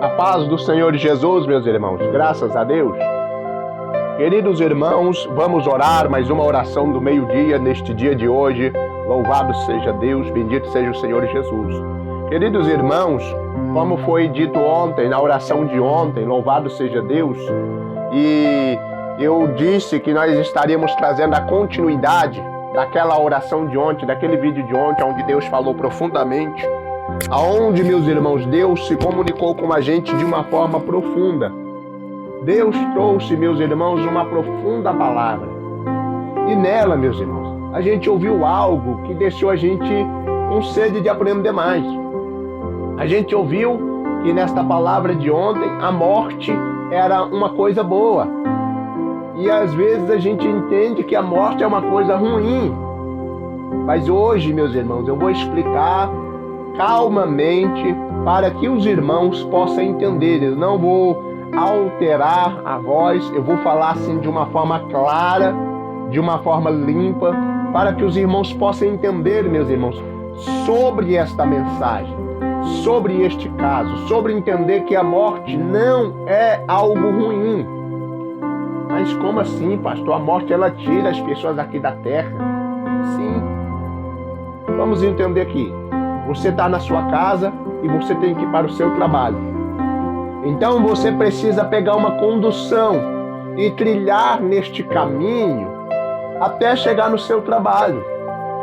A paz do Senhor Jesus, meus irmãos, graças a Deus. Queridos irmãos, vamos orar mais uma oração do meio-dia neste dia de hoje. Louvado seja Deus, bendito seja o Senhor Jesus. Queridos irmãos, como foi dito ontem, na oração de ontem, louvado seja Deus, e eu disse que nós estaríamos trazendo a continuidade daquela oração de ontem, daquele vídeo de ontem, onde Deus falou profundamente, aonde, meus irmãos, Deus se comunicou com a gente de uma forma profunda. Deus trouxe, meus irmãos, uma profunda palavra. E nela, meus irmãos, a gente ouviu algo que deixou a gente com sede de aprender mais. A gente ouviu que nesta palavra de ontem, a morte era uma coisa boa. E às vezes a gente entende que a morte é uma coisa ruim. Mas hoje, meus irmãos, eu vou explicar calmamente para que os irmãos possam entender. Eu não vou alterar a voz, eu vou falar assim de uma forma clara, de uma forma limpa, para que os irmãos possam entender, meus irmãos, sobre esta mensagem, sobre este caso, sobre entender que a morte não é algo ruim. Mas como assim, pastor? A morte, ela tira as pessoas aqui da terra? Sim. Vamos entender aqui. Você está na sua casa e você tem que ir para o seu trabalho. Então você precisa pegar uma condução e trilhar neste caminho até chegar no seu trabalho.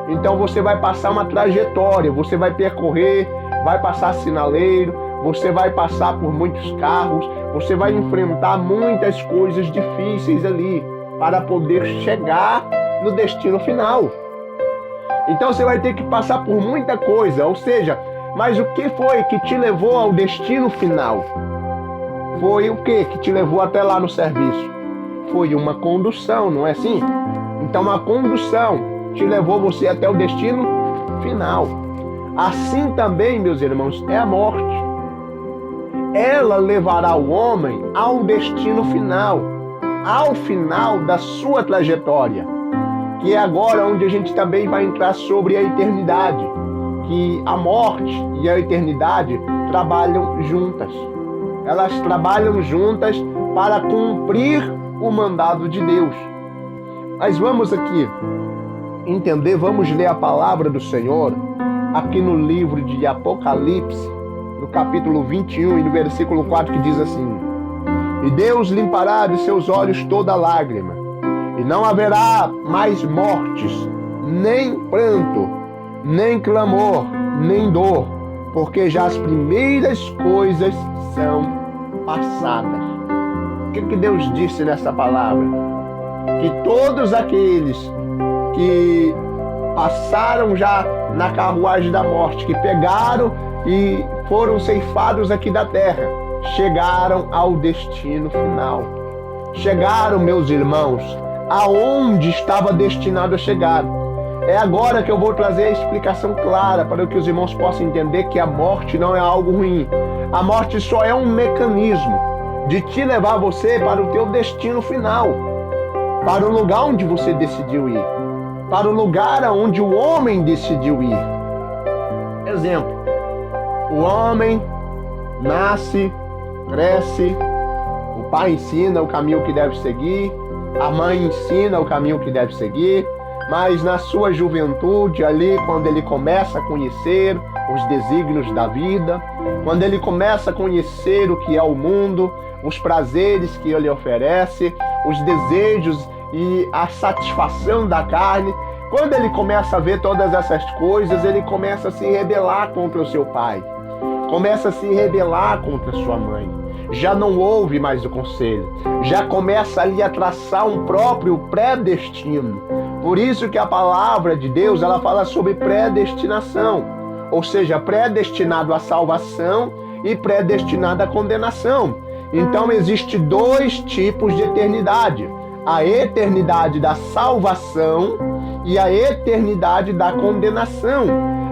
Então você vai passar uma trajetória, você vai percorrer, vai passar sinaleiro, você vai passar por muitos carros, você vai enfrentar muitas coisas difíceis ali para poder chegar no destino final. Então você vai ter que passar por muita coisa, ou seja, mas o que foi que te levou ao destino final? Foi o que te levou até lá no serviço? Foi uma condução, não é assim? Então a condução te levou você até o destino final. Assim também, meus irmãos, é a morte. Ela levará o homem ao destino final, ao final da sua trajetória, que é agora onde a gente também vai entrar sobre a eternidade, que a morte e a eternidade trabalham juntas. Elas trabalham juntas para cumprir o mandado de Deus. Mas vamos aqui entender, vamos ler a palavra do Senhor aqui no livro de Apocalipse, no capítulo 21 e no versículo 4, que diz assim: E Deus limpará de seus olhos toda lágrima, e não haverá mais mortes, nem pranto, nem clamor, nem dor, porque já as primeiras coisas são passadas. O que Deus disse nessa palavra? Que todos aqueles que passaram já na carruagem da morte, que pegaram e foram ceifados aqui da terra, chegaram ao destino final. Chegaram, meus irmãos, aonde estava destinado a chegar. É agora que eu vou trazer a explicação clara para que os irmãos possam entender que a morte não é algo ruim. A morte só é um mecanismo de te levar você para o teu destino final, para o lugar onde você decidiu ir, para o lugar onde o homem decidiu ir. Exemplo, o homem nasce, cresce, o pai ensina o caminho que deve seguir, a mãe ensina o caminho que deve seguir, mas na sua juventude, ali, quando ele começa a conhecer os desígnios da vida, quando ele começa a conhecer o que é o mundo, os prazeres que ele oferece, os desejos e a satisfação da carne, quando ele começa a ver todas essas coisas, ele começa a se rebelar contra o seu pai, começa a se rebelar contra a sua mãe. Já não ouve mais o conselho, já começa ali a traçar um próprio predestino. Por isso que a palavra de Deus, ela fala sobre predestinação, ou seja, predestinado à salvação e predestinado à condenação. Então existe dois tipos de eternidade: a eternidade da salvação e a eternidade da condenação.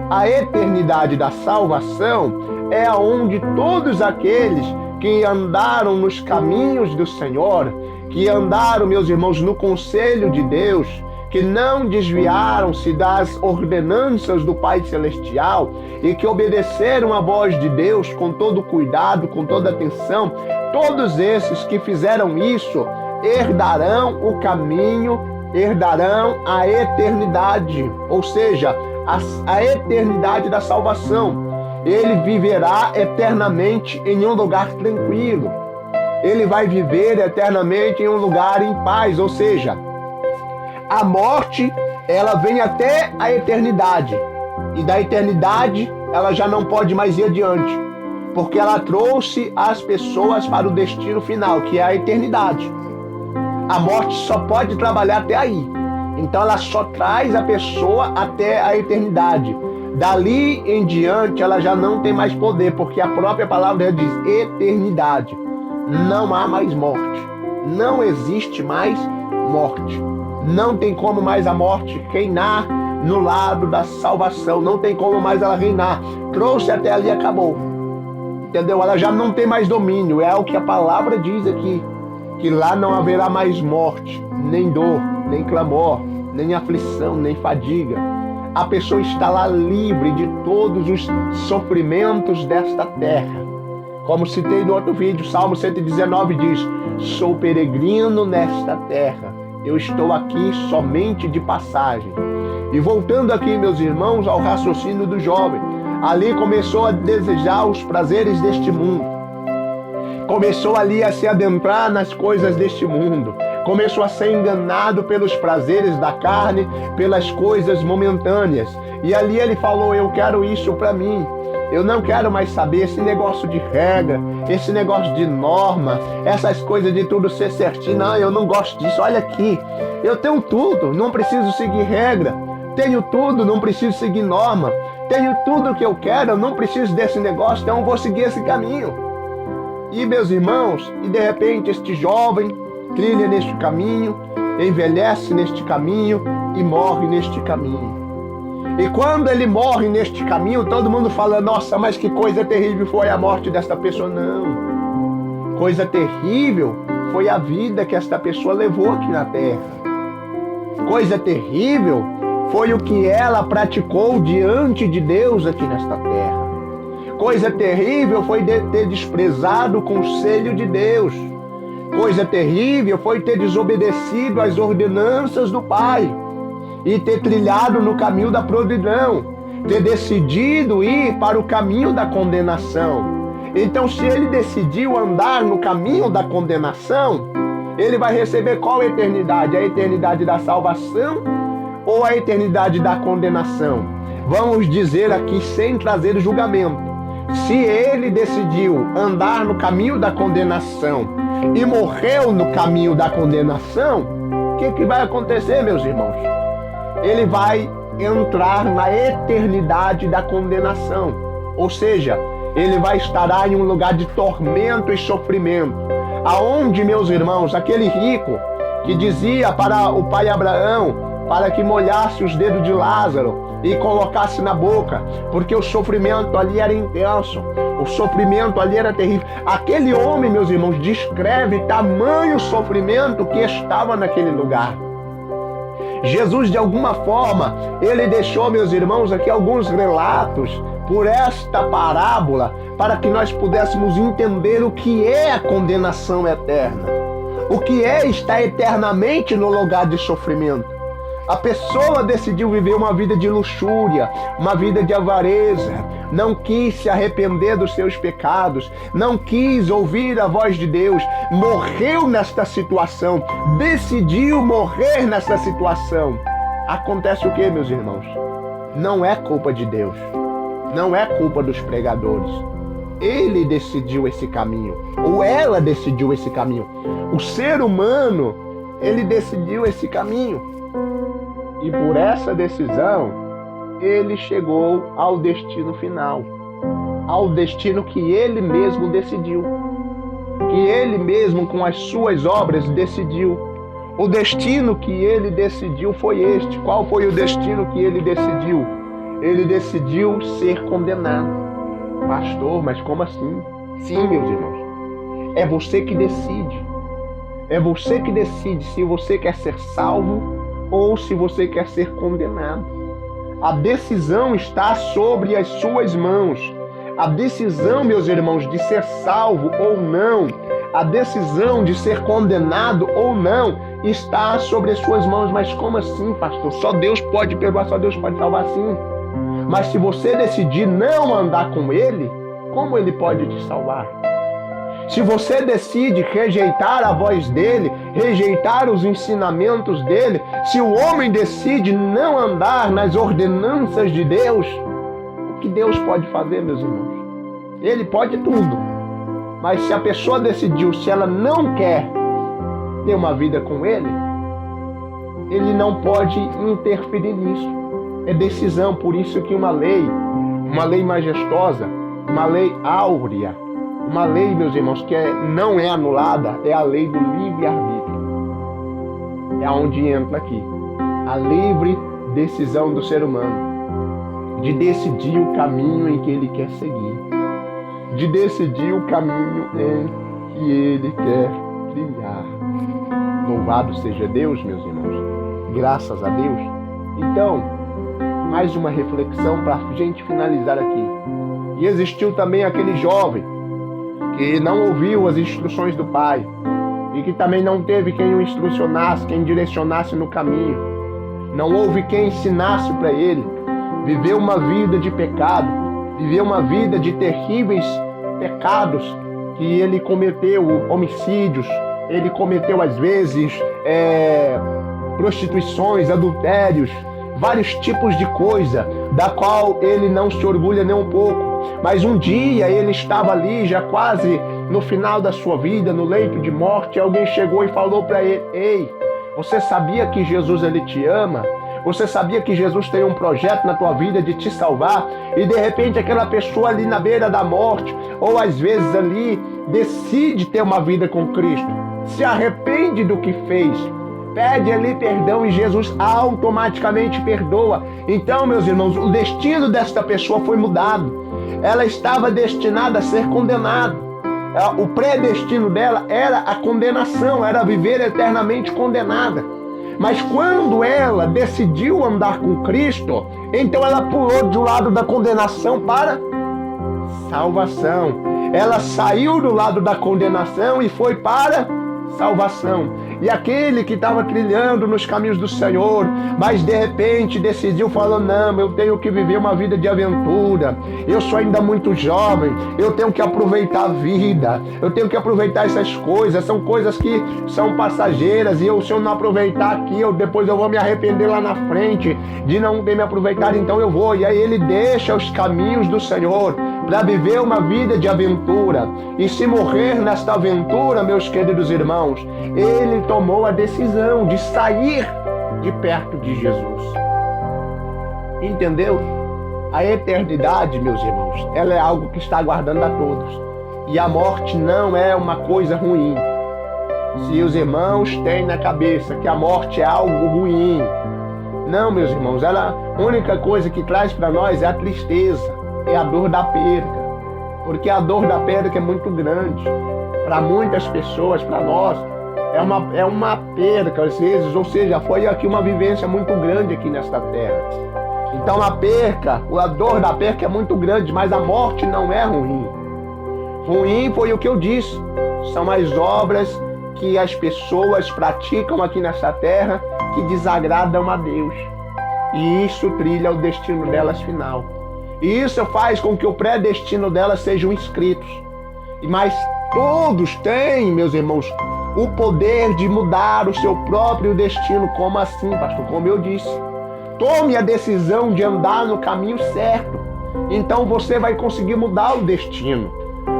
A eternidade da salvação é onde todos aqueles que andaram nos caminhos do Senhor, que andaram, meus irmãos, no conselho de Deus, que não desviaram-se das ordenanças do Pai Celestial e que obedeceram à voz de Deus com todo cuidado, com toda atenção, todos esses que fizeram isso herdarão o caminho, herdarão a eternidade, ou seja, a eternidade da salvação. Ele viverá eternamente em um lugar tranquilo. Ele vai viver eternamente em um lugar em paz, ou seja, a morte, ela vem até a eternidade. E da eternidade, ela já não pode mais ir adiante, porque ela trouxe as pessoas para o destino final, que é a eternidade. A morte só pode trabalhar até aí. Então ela só traz a pessoa até a eternidade. Dali em diante ela já não tem mais poder, porque a própria palavra diz eternidade. Não há mais morte. Não existe mais morte. Não tem como mais a morte reinar no lado da salvação. Não tem como mais ela reinar. Trouxe até ali e acabou. Entendeu? Ela já não tem mais domínio. É o que a palavra diz aqui. Que lá não haverá mais morte, nem dor, nem clamor, nem aflição, nem fadiga. A pessoa está lá livre de todos os sofrimentos desta terra. Como citei no outro vídeo, Salmo 119 diz: sou peregrino nesta terra, eu estou aqui somente de passagem. E voltando aqui, meus irmãos, ao raciocínio do jovem, ali começou a desejar os prazeres deste mundo. Começou ali a se adentrar nas coisas deste mundo. Começou a ser enganado pelos prazeres da carne, pelas coisas momentâneas. E ali ele falou: eu quero isso para mim. Eu não quero mais saber esse negócio de regra, esse negócio de norma, essas coisas de tudo ser certinho. Não, eu não gosto disso. Olha aqui, eu tenho tudo, não preciso seguir regra. Tenho tudo, não preciso seguir norma. Tenho tudo o que eu quero, eu não preciso desse negócio, então eu vou seguir esse caminho. E meus irmãos, e de repente este jovem trilha neste caminho, envelhece neste caminho e morre neste caminho. E quando ele morre neste caminho, todo mundo fala: nossa, mas que coisa terrível foi a morte desta pessoa. Não. Coisa terrível foi a vida que esta pessoa levou aqui na terra. Coisa terrível foi o que ela praticou diante de Deus aqui nesta terra. Coisa terrível foi ter desprezado o conselho de Deus. Coisa terrível foi ter desobedecido às ordenanças do Pai e ter trilhado no caminho da podridão, ter decidido ir para o caminho da condenação. Então, se ele decidiu andar no caminho da condenação, ele vai receber qual eternidade? A eternidade da salvação ou a eternidade da condenação? Vamos dizer aqui sem trazer julgamento. Se ele decidiu andar no caminho da condenação e morreu no caminho da condenação, o que vai acontecer, meus irmãos? Ele vai entrar na eternidade da condenação. Ou seja, ele vai estar em um lugar de tormento e sofrimento. Aonde, meus irmãos, aquele rico que dizia para o pai Abraão para que molhasse os dedos de Lázaro e colocasse na boca, porque o sofrimento ali era intenso, o sofrimento ali era terrível. Aquele homem, meus irmãos, descreve tamanho sofrimento que estava naquele lugar. Jesus, de alguma forma, ele deixou, meus irmãos, aqui alguns relatos por esta parábola para que nós pudéssemos entender o que é a condenação eterna, o que é estar eternamente no lugar de sofrimento. A pessoa decidiu viver uma vida de luxúria, uma vida de avareza, não quis se arrepender dos seus pecados, não quis ouvir a voz de Deus, morreu nesta situação, decidiu morrer nesta situação. Acontece o que, meus irmãos? Não é culpa de Deus, não é culpa dos pregadores. Ele decidiu esse caminho, ou ela decidiu esse caminho. O ser humano, ele decidiu esse caminho. E por essa decisão, ele chegou ao destino final, ao destino que ele mesmo decidiu, que ele mesmo com as suas obras decidiu. O destino que ele decidiu foi este. Qual foi o destino que ele decidiu? Ele decidiu ser condenado. Pastor, mas como assim? Sim, meus irmãos, é você que decide. É você que decide se você quer ser salvo ou se você quer ser condenado. A decisão está sobre as suas mãos. A decisão, meus irmãos, de ser salvo ou não, a decisão de ser condenado ou não, está sobre as suas mãos. Mas como assim, pastor? Só Deus pode perdoar, só Deus pode salvar, sim. Mas se você decidir não andar com Ele, como Ele pode te salvar? Se você decide rejeitar a voz dele, rejeitar os ensinamentos dele, se o homem decide não andar nas ordenanças de Deus, o que Deus pode fazer, meus irmãos? Ele pode tudo. Mas se a pessoa decidiu, se ela não quer ter uma vida com ele, ele não pode interferir nisso. É decisão, por isso que uma lei majestosa, uma lei áurea, uma lei, meus irmãos, que não é anulada, é a lei do livre-arbítrio. É onde entra aqui a livre decisão do ser humano, de decidir o caminho em que ele quer seguir, de decidir o caminho em que ele quer trilhar. Louvado seja Deus, meus irmãos. Graças a Deus. Então, mais uma reflexão para a gente finalizar aqui. E existiu também aquele jovem que não ouviu as instruções do pai e que também não teve quem o instrucionasse, quem direcionasse no caminho. Não houve quem ensinasse para ele. Viveu uma vida de pecado, viveu uma vida de terríveis pecados que ele cometeu, homicídios, ele cometeu às vezes prostituições, adultérios, vários tipos de coisa, da qual ele não se orgulha nem um pouco. Mas um dia ele estava ali, já quase no final da sua vida, no leito de morte, alguém chegou e falou para ele: ei, você sabia que Jesus ele te ama? Você sabia que Jesus tem um projeto na tua vida de te salvar? E de repente aquela pessoa ali na beira da morte, ou às vezes ali, decide ter uma vida com Cristo, se arrepende do que fez, pede ali perdão e Jesus automaticamente perdoa. Então, meus irmãos, o destino desta pessoa foi mudado. Ela estava destinada a ser condenada. O predestino dela era a condenação, era viver eternamente condenada. Mas quando ela decidiu andar com Cristo, então ela pulou do lado da condenação para salvação. Ela saiu do lado da condenação e foi para salvação. E aquele que estava trilhando nos caminhos do Senhor, mas de repente decidiu, falou: não, eu tenho que viver uma vida de aventura, eu sou ainda muito jovem, eu tenho que aproveitar a vida, eu tenho que aproveitar essas coisas, são coisas que são passageiras, e se eu não aproveitar aqui, depois eu vou me arrepender lá na frente de não ter me aproveitado, então eu vou. E aí ele deixa os caminhos do Senhor para viver uma vida de aventura. E se morrer nesta aventura, meus queridos irmãos, ele tomou a decisão de sair de perto de Jesus. Entendeu? A eternidade, meus irmãos, ela é algo que está aguardando a todos. E a morte não é uma coisa ruim. Se os irmãos têm na cabeça que a morte é algo ruim, não, meus irmãos, a única coisa que traz para nós é a tristeza, é a dor da perda. Porque a dor da perda é muito grande. Para muitas pessoas, para nós, é uma perda, às vezes, ou seja, foi aqui uma vivência muito grande aqui nesta terra. Então a dor da perda é muito grande, mas a morte não é ruim. Ruim foi o que eu disse, são as obras que as pessoas praticam aqui nesta terra que desagradam a Deus. E isso trilha o destino delas final. E isso faz com que o predestino delas sejam escritos. Mas todos têm, meus irmãos, o poder de mudar o seu próprio destino. Como assim, pastor? Como eu disse, tome a decisão de andar no caminho certo. Então você vai conseguir mudar o destino.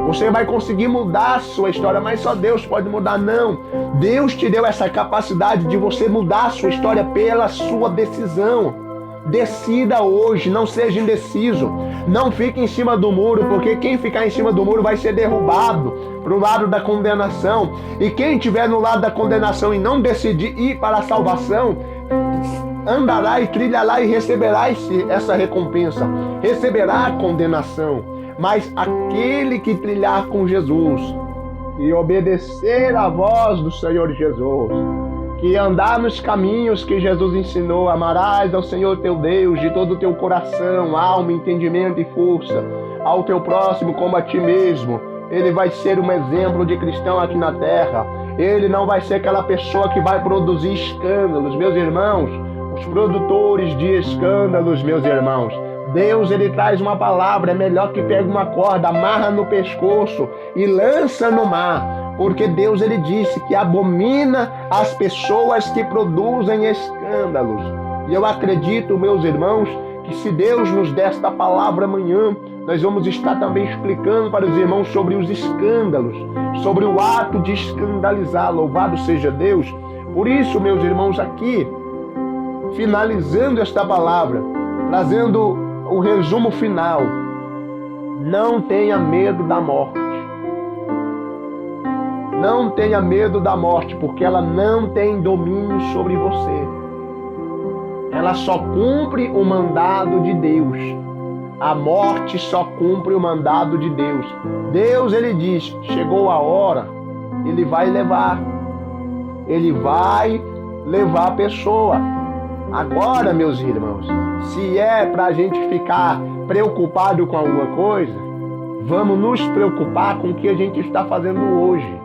Você vai conseguir mudar a sua história, mas só Deus pode mudar. Não. Deus te deu essa capacidade de você mudar a sua história pela sua decisão. Decida hoje, não seja indeciso. Não fique em cima do muro, porque quem ficar em cima do muro vai ser derrubado para o lado da condenação. E quem estiver no lado da condenação e não decidir ir para a salvação, andará e trilhará e receberá essa recompensa, receberá a condenação. Mas aquele que trilhar com Jesus e obedecer à voz do Senhor Jesus, que andar nos caminhos que Jesus ensinou, amarás ao Senhor teu Deus de todo o teu coração, alma, entendimento e força, ao teu próximo como a ti mesmo. Ele vai ser um exemplo de cristão aqui na terra. Ele não vai ser aquela pessoa que vai produzir escândalos, meus irmãos, os produtores de escândalos, meus irmãos. Deus, ele traz uma palavra, é melhor que pegue uma corda, amarra no pescoço e lança no mar, porque Deus, ele disse que abomina as pessoas que produzem escândalos. E eu acredito, meus irmãos, que se Deus nos der esta palavra amanhã, nós vamos estar também explicando para os irmãos sobre os escândalos, sobre o ato de escandalizar. Louvado seja Deus. Por isso, meus irmãos, aqui, finalizando esta palavra, trazendo o resumo final: não tenha medo da morte. Não tenha medo da morte, porque ela não tem domínio sobre você. Ela só cumpre o mandado de Deus. A morte só cumpre o mandado de Deus. Deus, ele diz, chegou a hora, ele vai levar. Ele vai levar a pessoa. Agora, meus irmãos, se é para a gente ficar preocupado com alguma coisa, vamos nos preocupar com o que a gente está fazendo hoje.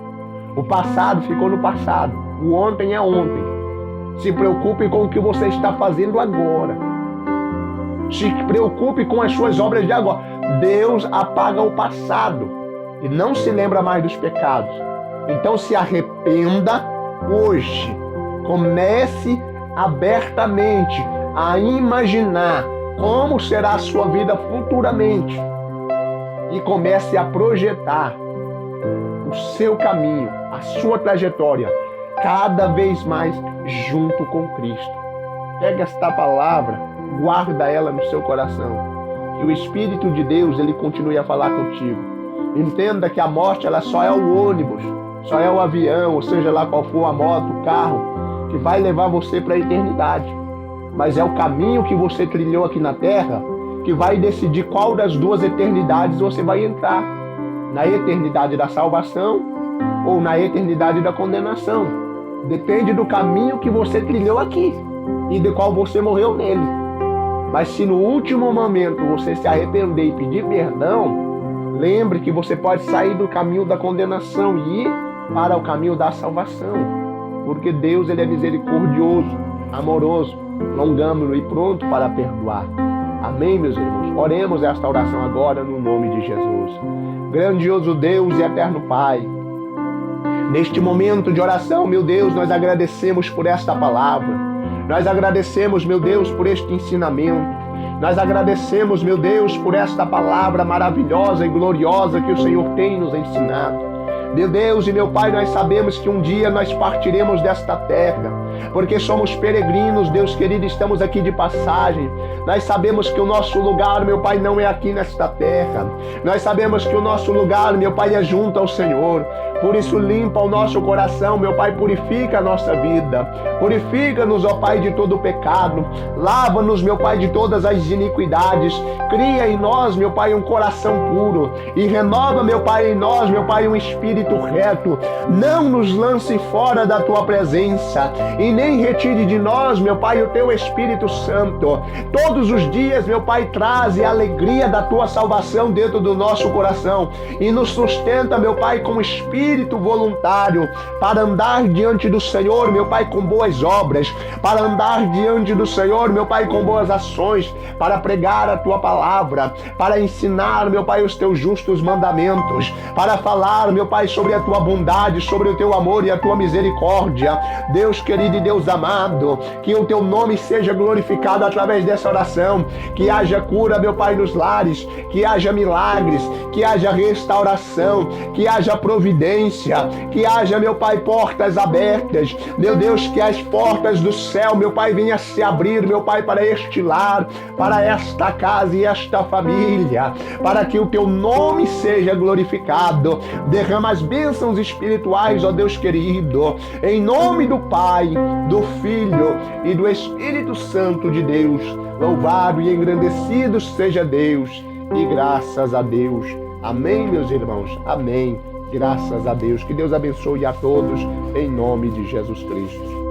O passado ficou no passado, o ontem é ontem. Se preocupe com o que você está fazendo agora. Se preocupe com as suas obras de agora. Deus apaga o passado e não se lembra mais dos pecados. Então se arrependa hoje. Comece abertamente a imaginar como será a sua vida futuramente e comece a projetar o seu caminho, a sua trajetória cada vez mais junto com Cristo. Pega esta palavra, guarda ela no seu coração, que o Espírito de Deus, ele continue a falar contigo. Entenda que a morte, ela só é o ônibus, só é o avião, ou seja lá qual for a moto, o carro, que vai levar você para a eternidade. Mas é o caminho que você trilhou aqui na terra que vai decidir qual das duas eternidades você vai entrar. Na eternidade da salvação ou na eternidade da condenação. Depende do caminho que você trilhou aqui e de qual você morreu nele. Mas se no último momento você se arrepender e pedir perdão, lembre que você pode sair do caminho da condenação e ir para o caminho da salvação. Porque Deus, ele é misericordioso, amoroso, longânimo e pronto para perdoar. Amém, meus irmãos? Oremos esta oração agora no nome de Jesus. Grandioso Deus e eterno Pai, neste momento de oração, meu Deus, nós agradecemos por esta palavra. Nós agradecemos, meu Deus, por este ensinamento. Nós agradecemos, meu Deus, por esta palavra maravilhosa e gloriosa que o Senhor tem nos ensinado. Meu Deus e meu Pai, nós sabemos que um dia nós partiremos desta terra, porque somos peregrinos, Deus querido, estamos aqui de passagem. Nós sabemos que o nosso lugar, meu Pai, não é aqui nesta terra. Nós sabemos que o nosso lugar, meu Pai, é junto ao Senhor. Por isso, limpa o nosso coração, meu Pai, purifica a nossa vida. Purifica-nos, ó Pai, de todo o pecado. Lava-nos, meu Pai, de todas as iniquidades. Cria em nós, meu Pai, um coração puro. E renova, meu Pai, em nós, meu Pai, um espírito reto. Não nos lance fora da Tua presença. E nem retire de nós, meu Pai, o Teu Espírito Santo. Todos os dias, meu Pai, traze a alegria da Tua salvação dentro do nosso coração. E nos sustenta, meu Pai, com espírito voluntário para andar diante do Senhor, meu Pai, com boas obras, para andar diante do Senhor, meu Pai, com boas ações, para pregar a Tua palavra, para ensinar, meu Pai, os Teus justos mandamentos, para falar, meu Pai, sobre a Tua bondade, sobre o Teu amor e a Tua misericórdia. Deus querido e Deus amado, que o Teu nome seja glorificado através dessa oração, que haja cura, meu Pai, nos lares, que haja milagres, que haja restauração, que haja providência, que haja, meu Pai, portas abertas. Meu Deus, que as portas do céu, meu Pai, venham se abrir, meu Pai, para este lar, para esta casa e esta família, para que o Teu nome seja glorificado. Derrama as bênçãos espirituais, ó Deus querido, em nome do Pai, do Filho e do Espírito Santo de Deus. Louvado e engrandecido seja Deus, e graças a Deus. Amém, meus irmãos? Amém. Graças a Deus. Que Deus abençoe a todos em nome de Jesus Cristo.